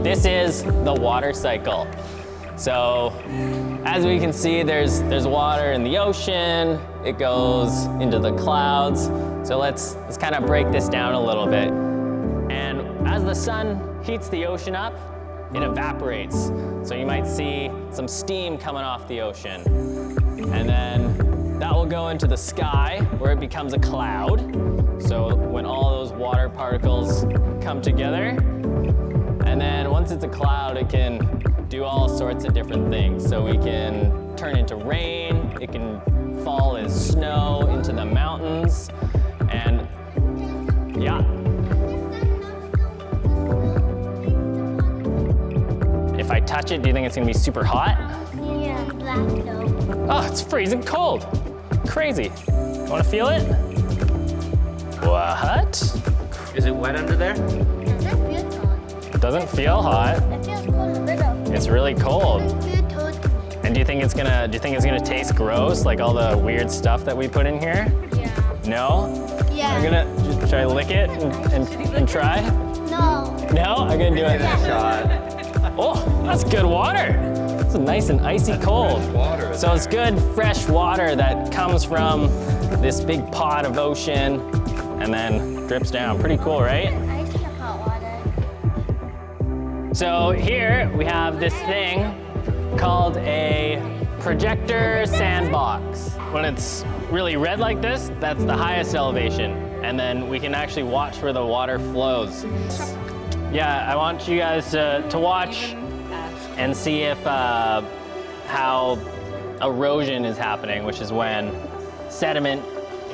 this is the water cycle. So as we can see, there's water in the ocean, it goes into the clouds. So let's kind of break this down a little bit. And as the sun heats the ocean up, it evaporates. So you might see some steam coming off the ocean. And then that will go into the sky where it becomes a cloud. So when all those water particles come together, and then once it's a cloud, it can do all sorts of different things. So we can turn into rain, it can fall as snow into the mountains, and yeah. If I touch it, do you think it's gonna be super hot? Yeah, black though. Oh, it's freezing cold. Crazy. Wanna feel it? What? Is it wet under there? It doesn't feel hot. It feels cold a little. It's really cold. It feels cold to me. And do you think it's gonna taste gross, like all the weird stuff that we put in here? Yeah. No? Yeah. Should I lick it and try? No. No? I'm gonna do it. Shot. Oh, that's good water. It's nice and icy cold. Water. So it's good fresh water that comes from this big pot of ocean and then drips down. Pretty cool, right? Icy hot water. So here we have this thing called a projector sandbox. When it's really red like this, that's the highest elevation. And then we can actually watch where the water flows. Yeah, I want you guys to watch and see if how erosion is happening, which is when sediment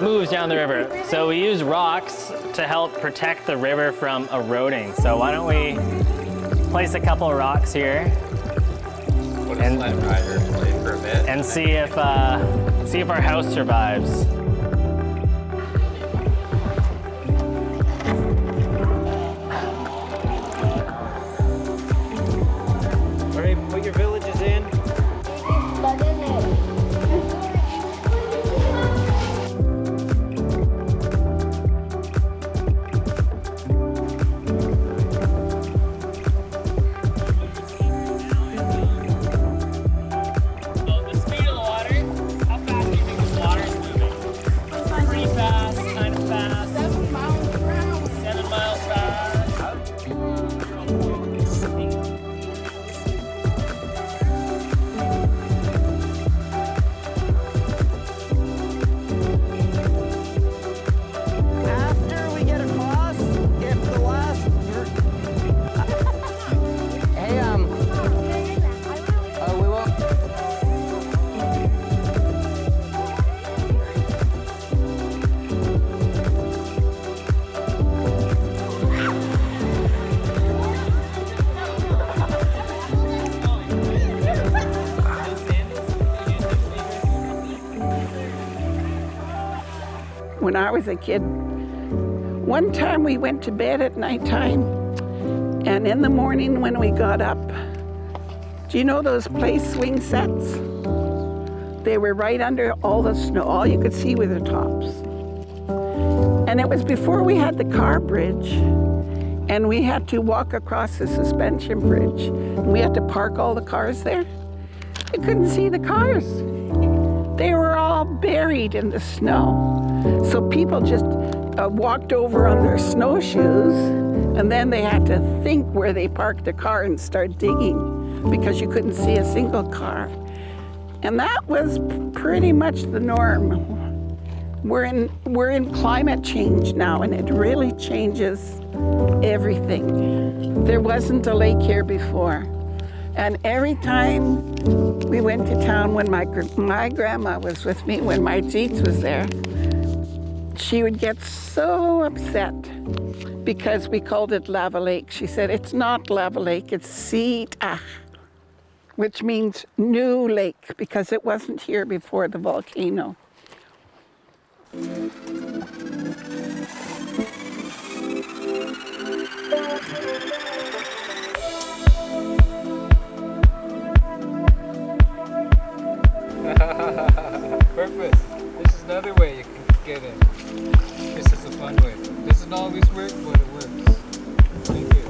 moves down the river. So we use rocks to help protect the river from eroding. So why don't we place a couple of rocks here And let Ryder play for a bit. and see if our house survives. All right, put your villages in. Plug in it. The speed of the water, how fast do you think this water is moving? Pretty fast, kind of fast. 7 miles per hour. 7 miles per hour. After we get across, if the last hey, we will. When I was a kid, one time we went to bed at nighttime, and in the morning when we got up, do you know those place swing sets? They were right under all the snow. All you could see were the tops. And it was before we had the car bridge, and we had to walk across the suspension bridge. And we had to park all the cars there. You couldn't see the cars. They were all buried in the snow. So people just walked over on their snowshoes, and then they had to think where they parked the car and start digging because you couldn't see a single car. And that was pretty much the norm. We're in climate change now, and it really changes everything. There wasn't a lake here before. And every time we went to town, when my grandma was with me, when my Jeets was there, she would get so upset because we called it Lava Lake. She said, it's not Lava Lake, it's Siitach, which means new lake, because it wasn't here before the volcano. Perfect. This is another way you can get in. This is a fun way. Doesn't always work, but it works. Thank you.